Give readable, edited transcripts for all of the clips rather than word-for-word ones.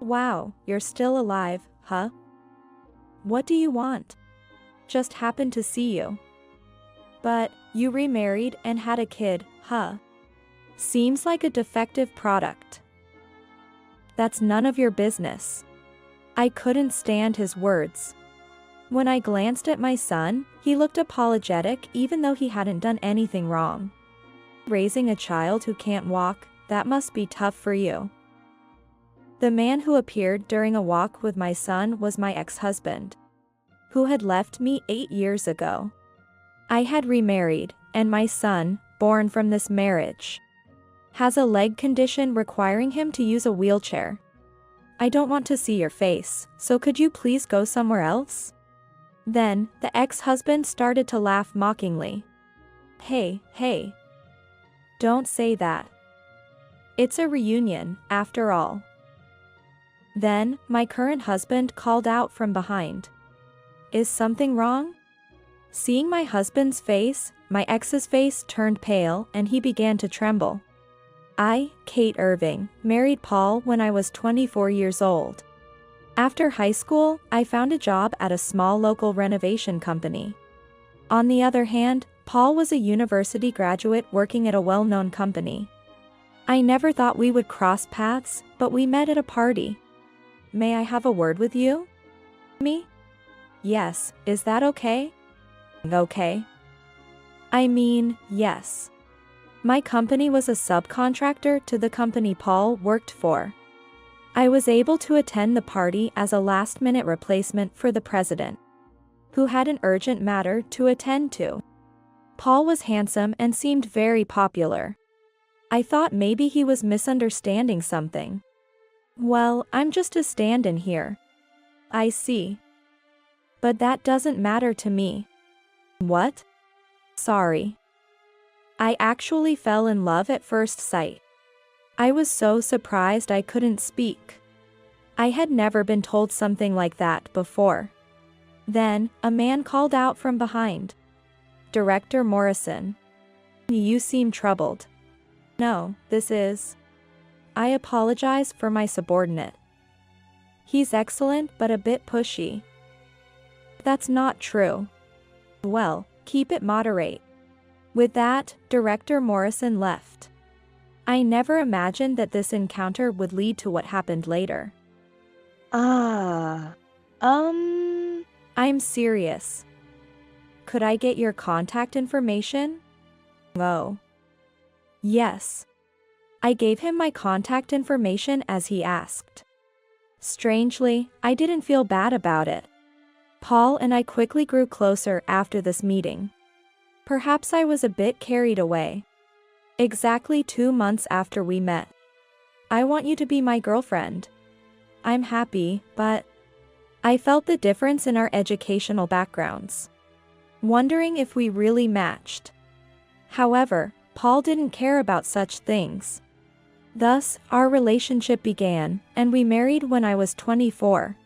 Wow, you're still alive, huh? What do you want? Just happened to see you. But, you remarried and had a kid, huh? Seems like a defective product. That's none of your business. I couldn't stand his words. When I glanced at my son, he looked apologetic even though he hadn't done anything wrong. Raising a child who can't walk, that must be tough for you. The man who appeared during a walk with my son was my ex-husband, who had left me 8 years ago. I had remarried, and my son, born from this marriage, has a leg condition requiring him to use a wheelchair. I don't want to see your face, so could you please go somewhere else? Then, the ex-husband started to laugh mockingly. Hey. Don't say that. It's a reunion, after all. Then, my current husband called out from behind. Is something wrong? Seeing my husband's face, my ex's face turned pale and he began to tremble. I, Kate Irving, married Paul when I was 24 years old. After high school, I found a job at a small local renovation company. On the other hand, Paul was a university graduate working at a well-known company. I never thought we would cross paths, but we met at a party. May I have a word with you? Me? Yes, is that okay? Okay. I mean, yes. My company was a subcontractor to the company Paul worked for. I was able to attend the party as a last-minute replacement for the president, who had an urgent matter to attend to. Paul was handsome and seemed very popular. I thought maybe he was misunderstanding something. Well, I'm just a stand-in here. I see. But that doesn't matter to me. What? Sorry. I actually fell in love at first sight. I was so surprised I couldn't speak. I had never been told something like that before. Then, a man called out from behind. Director Morrison. You seem troubled. No, this is... I apologize for my subordinate. He's excellent but a bit pushy. That's not true. Well, keep it moderate. With that, Director Morrison left. I never imagined that this encounter would lead to what happened later. I'm serious. Could I get your contact information? Oh. Yes. I gave him my contact information as he asked. Strangely, I didn't feel bad about it. Paul and I quickly grew closer after this meeting. Perhaps I was a bit carried away. Exactly 2 months after we met. I want you to be my girlfriend. I'm happy, but... I felt the difference in our educational backgrounds, wondering if we really matched. However, Paul didn't care about such things. Thus, our relationship began, and we married when I was 24.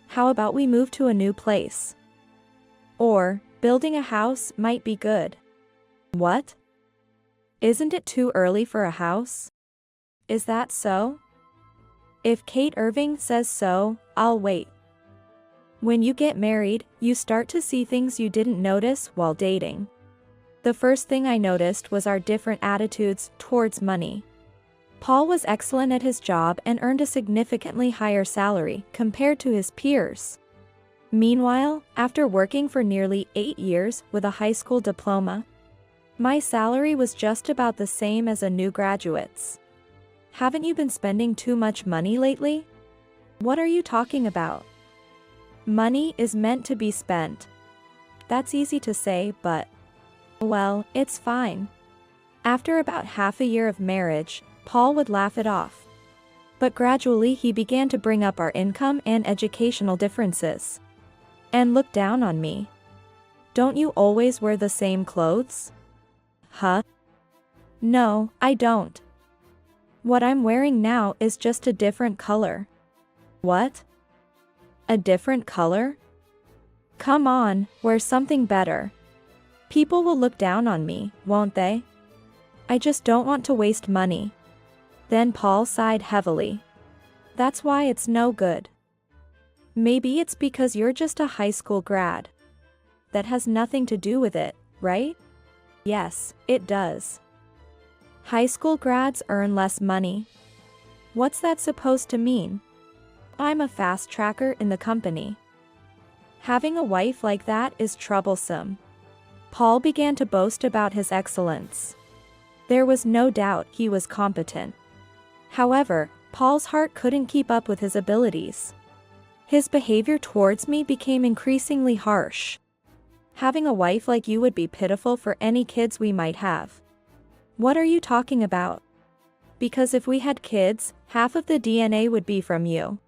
How about we move to a new place? Or, building a house might be good. What? Isn't it too early for a house? Is that so? If Kate Irving says so, I'll wait. When you get married, you start to see things you didn't notice while dating. The first thing I noticed was our different attitudes towards money. Paul was excellent at his job and earned a significantly higher salary compared to his peers. Meanwhile, after working for nearly 8 years with a high school diploma, my salary was just about the same as a new graduate's. Haven't you been spending too much money lately? What are you talking about? Money is meant to be spent. That's easy to say, but... well, it's fine. After about half a year of marriage, Paul would laugh it off. But gradually he began to bring up our income and educational differences. And look down on me. Don't you always wear the same clothes? Huh? No, I don't. What I'm wearing now is just a different color. What? A different color? Come on, wear something better. People will look down on me, won't they? I just don't want to waste money. Then Paul sighed heavily. That's why it's no good. Maybe it's because you're just a high school grad. That has nothing to do with it, right? Yes, it does. High school grads earn less money. What's that supposed to mean? I'm a fast tracker in the company. Having a wife like that is troublesome. Paul began to boast about his excellence. There was no doubt he was competent. However, Paul's heart couldn't keep up with his abilities. His behavior towards me became increasingly harsh. Having a wife like you would be pitiful for any kids we might have. What are you talking about? Because if we had kids, half of the DNA would be from you.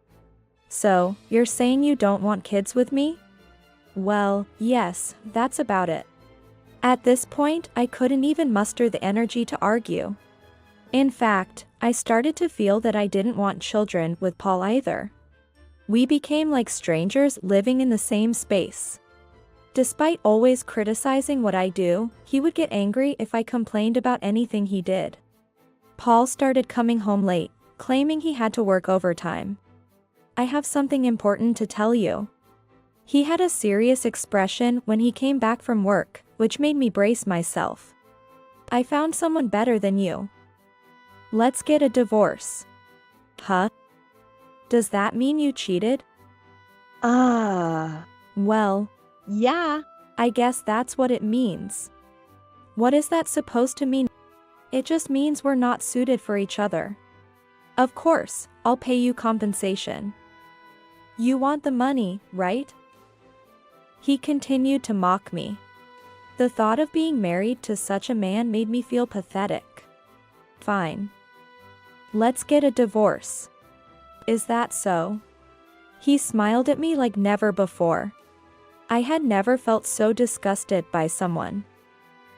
So, you're saying you don't want kids with me? Well, yes, that's about it. At this point, I couldn't even muster the energy to argue. In fact, I started to feel that I didn't want children with Paul either. We became like strangers living in the same space. Despite always criticizing what I do, he would get angry if I complained about anything he did. Paul started coming home late, claiming he had to work overtime. I have something important to tell you. He had a serious expression when he came back from work, which made me brace myself. I found someone better than you. Let's get a divorce. Huh? Does that mean you cheated? Well, yeah, I guess that's what it means. What is that supposed to mean? It just means we're not suited for each other. Of course, I'll pay you compensation. You want the money, right? He continued to mock me. The thought of being married to such a man made me feel pathetic. Fine. Let's get a divorce. Is that so? He smiled at me like never before. I had never felt so disgusted by someone.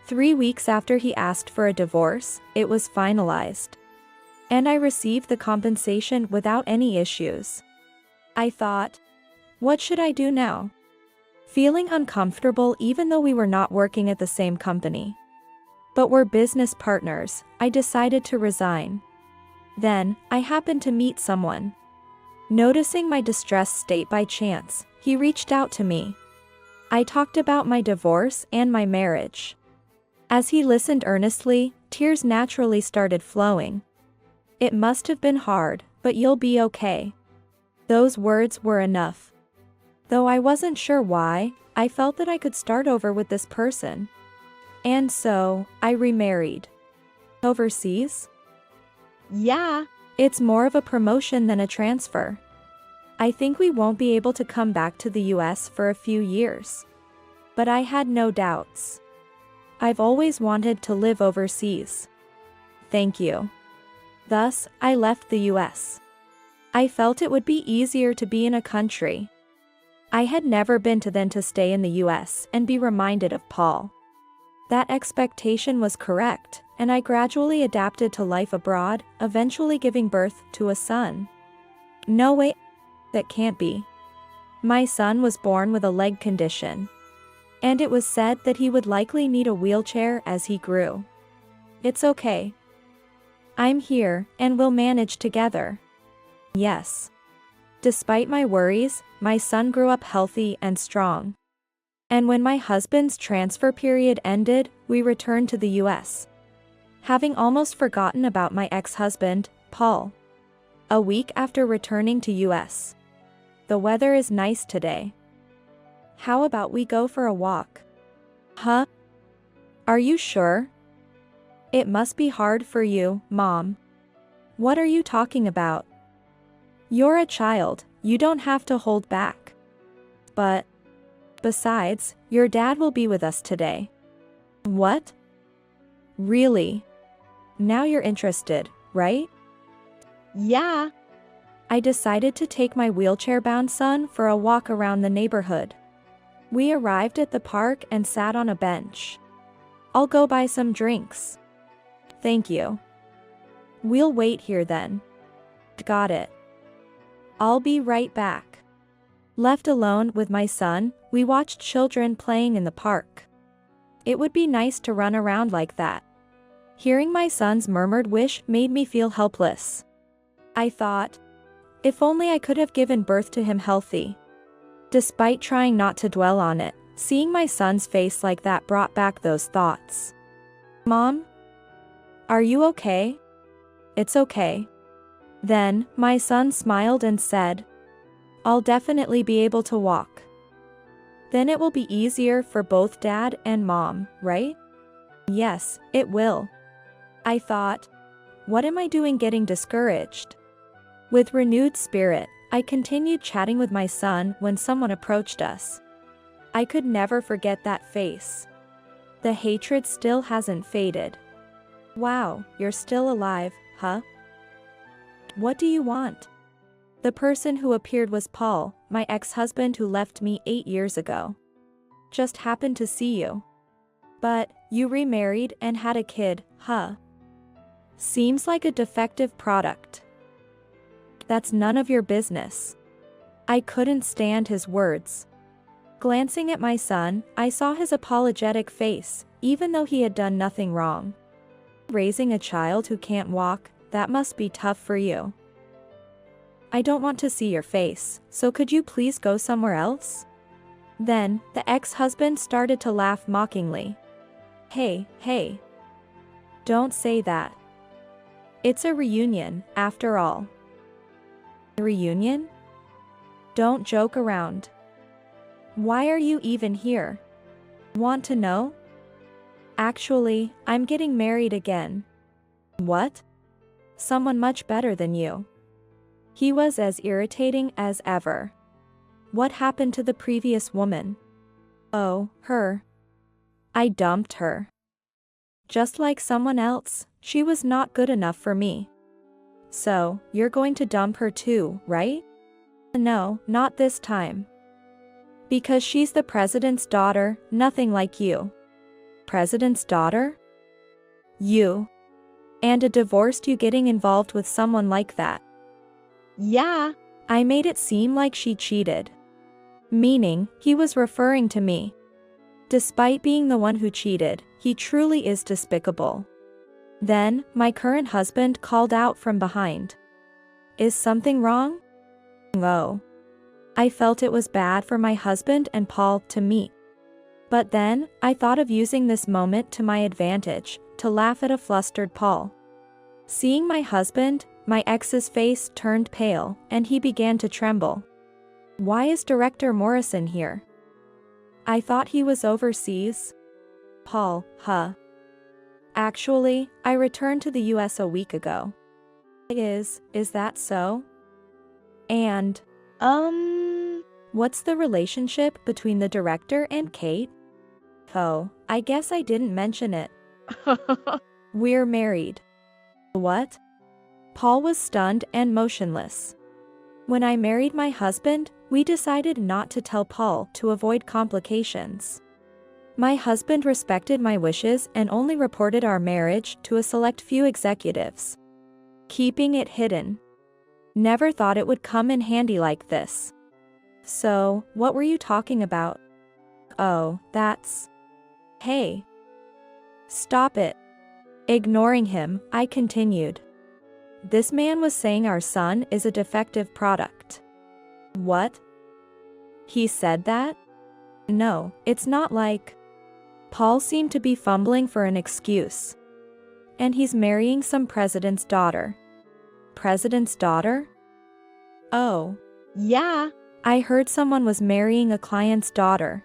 3 weeks after he asked for a divorce, it was finalized. And I received the compensation without any issues. I thought, what should I do now? Feeling uncomfortable even though we were not working at the same company. But we're business partners, I decided to resign. Then, I happened to meet someone. Noticing my distressed state by chance, he reached out to me. I talked about my divorce and my marriage. As he listened earnestly, tears naturally started flowing. It must have been hard, but you'll be okay. Those words were enough. Though I wasn't sure why, I felt that I could start over with this person. And so, I remarried. Overseas? Yeah, it's more of a promotion than a transfer. I think we won't be able to come back to the US for a few years. But I had no doubts. I've always wanted to live overseas. Thank you. Thus, I left the US. I felt it would be easier to be in a country I had never been to than to stay in the US and be reminded of Paul. That expectation was correct, and I gradually adapted to life abroad, eventually giving birth to a son. No way, that can't be. My son was born with a leg condition. And it was said that he would likely need a wheelchair as he grew. It's okay. I'm here, and we'll manage together. Yes. Despite my worries, my son grew up healthy and strong. And when my husband's transfer period ended, we returned to the US. Having almost forgotten about my ex-husband, Paul. A week after returning to US. The weather is nice today. How about we go for a walk? Huh? Are you sure? It must be hard for you, Mom. What are you talking about? You're a child, you don't have to hold back. But, besides, your dad will be with us today. What? Really? Now you're interested, right? Yeah. I decided to take my wheelchair-bound son for a walk around the neighborhood. We arrived at the park and sat on a bench. I'll go buy some drinks. Thank you. We'll wait here then. Got it. I'll be right back. Left alone with my son, we watched children playing in the park. It would be nice to run around like that. Hearing my son's murmured wish made me feel helpless. I thought, If only I could have given birth to him healthy. Despite trying not to dwell on it, seeing my son's face like that brought back those thoughts. Mom? Are you okay? It's okay. Then, my son smiled and said, I'll definitely be able to walk. Then it will be easier for both Dad and Mom, right? Yes, it will. I thought, what am I doing getting discouraged? With renewed spirit, I continued chatting with my son when someone approached us. I could never forget that face. The hatred still hasn't faded. Wow, you're still alive, huh? What do you want? The person who appeared was Paul, my ex-husband who left me 8 years ago. Just happened to see you. But, you remarried and had a kid, huh? Seems like a defective product. That's none of your business. I couldn't stand his words. Glancing at my son, I saw his apologetic face, even though he had done nothing wrong. Raising a child who can't walk, that must be tough for you. I don't want to see your face, so could you please go somewhere else? Then, the ex-husband started to laugh mockingly. Hey. Don't say that. It's a reunion, after all. A reunion? Don't joke around. Why are you even here? Want to know? Actually, I'm getting married again. What? Someone much better than you. He was as irritating as ever. What happened to the previous woman? Oh, her. I dumped her. Just like someone else, she was not good enough for me. So, you're going to dump her too, right? No, not this time. Because she's the president's daughter, nothing like you. President's daughter? You. And a divorced you getting involved with someone like that. Yeah. I made it seem like she cheated. Meaning, he was referring to me. Despite being the one who cheated, he truly is despicable. Then, my current husband called out from behind. Is something wrong? Oh. I felt it was bad for my husband and Paul to meet. But then, I thought of using this moment to my advantage, to laugh at a flustered Paul. Seeing my husband, my ex's face turned pale, and he began to tremble. Why is Director Morrison here? I thought he was overseas. Paul, huh? Actually, I returned to the US a week ago. Is that so? And, what's the relationship between the director and Kate? Oh, I guess I didn't mention it. We're married. What? Paul was stunned and motionless. When I married my husband, we decided not to tell Paul to avoid complications. My husband respected my wishes and only reported our marriage to a select few executives. Keeping it hidden. Never thought it would come in handy like this. So, what were you talking about? Oh, that's... Hey. Stop it. Ignoring him, I continued. This man was saying our son is a defective product. What? He said that? No, it's not like... Paul seemed to be fumbling for an excuse. And he's marrying some president's daughter. President's daughter? Oh. Yeah. I heard someone was marrying a client's daughter.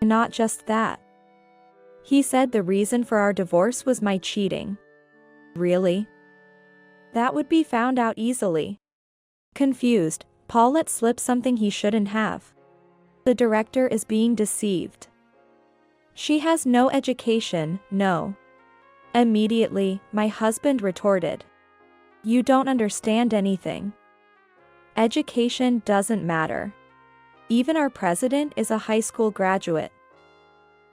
Not just that. He said the reason for our divorce was my cheating. Really? That would be found out easily. Confused, Paul let slip something he shouldn't have. The director is being deceived. She has no education, no. Immediately, my husband retorted. You don't understand anything. Education doesn't matter. Even our president is a high school graduate.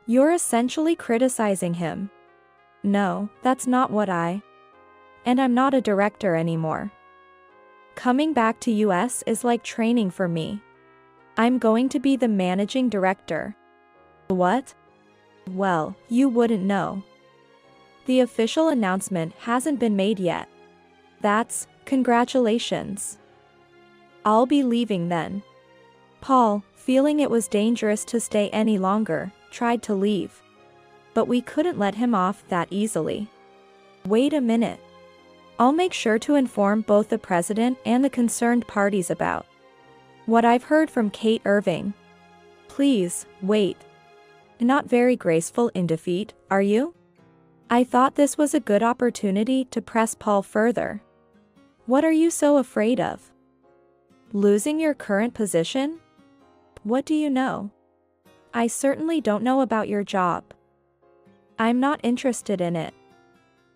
You're essentially criticizing him. No, that's not what And I'm not a director anymore. Coming back to US is like training for me. I'm going to be the managing director. What? Well, you wouldn't know. The official announcement hasn't been made yet. That's, congratulations. I'll be leaving then. Paul, feeling it was dangerous to stay any longer, tried to leave. But we couldn't let him off that easily. Wait a minute. I'll make sure to inform both the president and the concerned parties about what I've heard from Kate Irving. Please, wait. Not very graceful in defeat, are you? I thought this was a good opportunity to press Paul further. What are you so afraid of? Losing your current position? What do you know? I certainly don't know about your job. I'm not interested in it.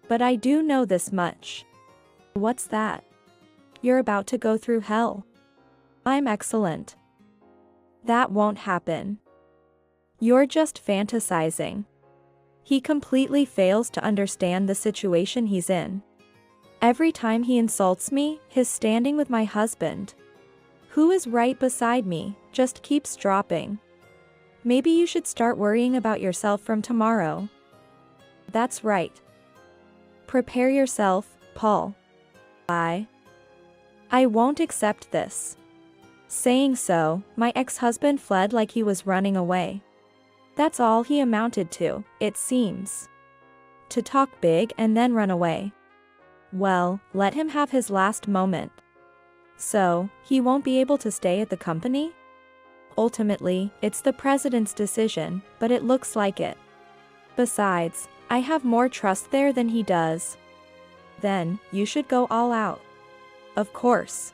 But I do know this much. What's that? You're about to go through hell. I'm excellent. That won't happen. You're just fantasizing. He completely fails to understand the situation he's in. Every time he insults me, his standing with my husband, who is right beside me, just keeps dropping. Maybe you should start worrying about yourself from tomorrow. That's right. Prepare yourself, Paul. I won't accept this. Saying so, my ex-husband fled like he was running away. That's all he amounted to, it seems. To talk big and then run away. Well, let him have his last moment. So, he won't be able to stay at the company? Ultimately, it's the president's decision, but it looks like it. Besides, I have more trust there than he does. Then, you should go all out. Of course.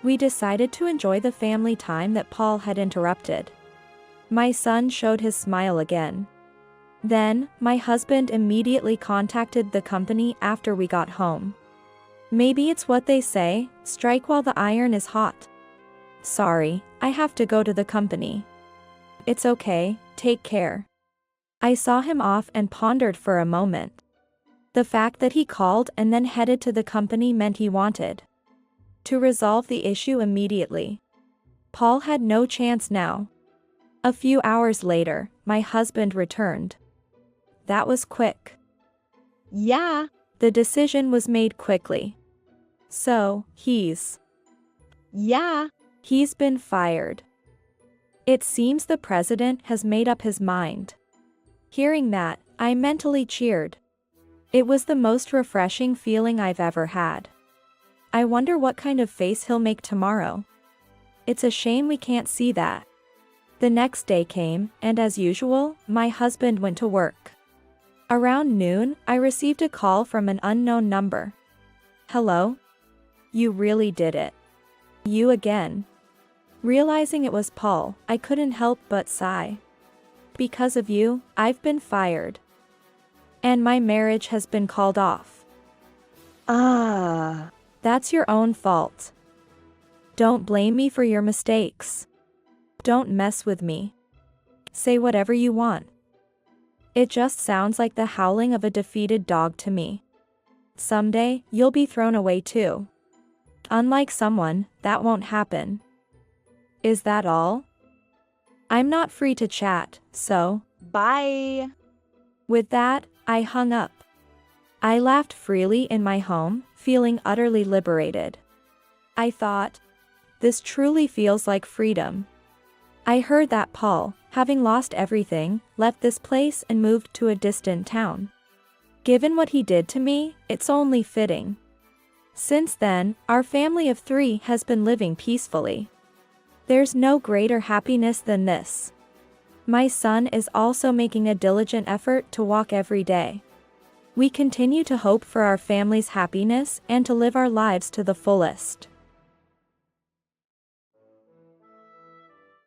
We decided to enjoy the family time that Paul had interrupted. My son showed his smile again. Then, my husband immediately contacted the company after we got home. Maybe it's what they say, strike while the iron is hot. Sorry, I have to go to the company. It's okay, take care. I saw him off and pondered for a moment. The fact that he called and then headed to the company meant he wanted to resolve the issue immediately. Paul had no chance now. A few hours later, my husband returned. That was quick. Yeah. The decision was made quickly. So, he's been fired. It seems the president has made up his mind. Hearing that, I mentally cheered. It was the most refreshing feeling I've ever had. I wonder what kind of face he'll make tomorrow. It's a shame we can't see that. The next day came, and as usual, my husband went to work. Around noon, I received a call from an unknown number. Hello? You really did it. You again. Realizing it was Paul, I couldn't help but sigh. Because of you, I've been fired. And my marriage has been called off. That's your own fault. Don't blame me for your mistakes. Don't mess with me. Say whatever you want. It just sounds like the howling of a defeated dog to me. Someday, you'll be thrown away too. Unlike someone, that won't happen. Is that all? I'm not free to chat, so Bye. with that, I hung up. I laughed freely in my home, feeling utterly liberated. I thought, this truly feels like freedom. I heard that Paul, having lost everything, left this place and moved to a distant town. Given what he did to me, it's only fitting. Since then, our family of 3 has been living peacefully. There's no greater happiness than this. My son is also making a diligent effort to walk every day. We continue to hope for our family's happiness and to live our lives to the fullest.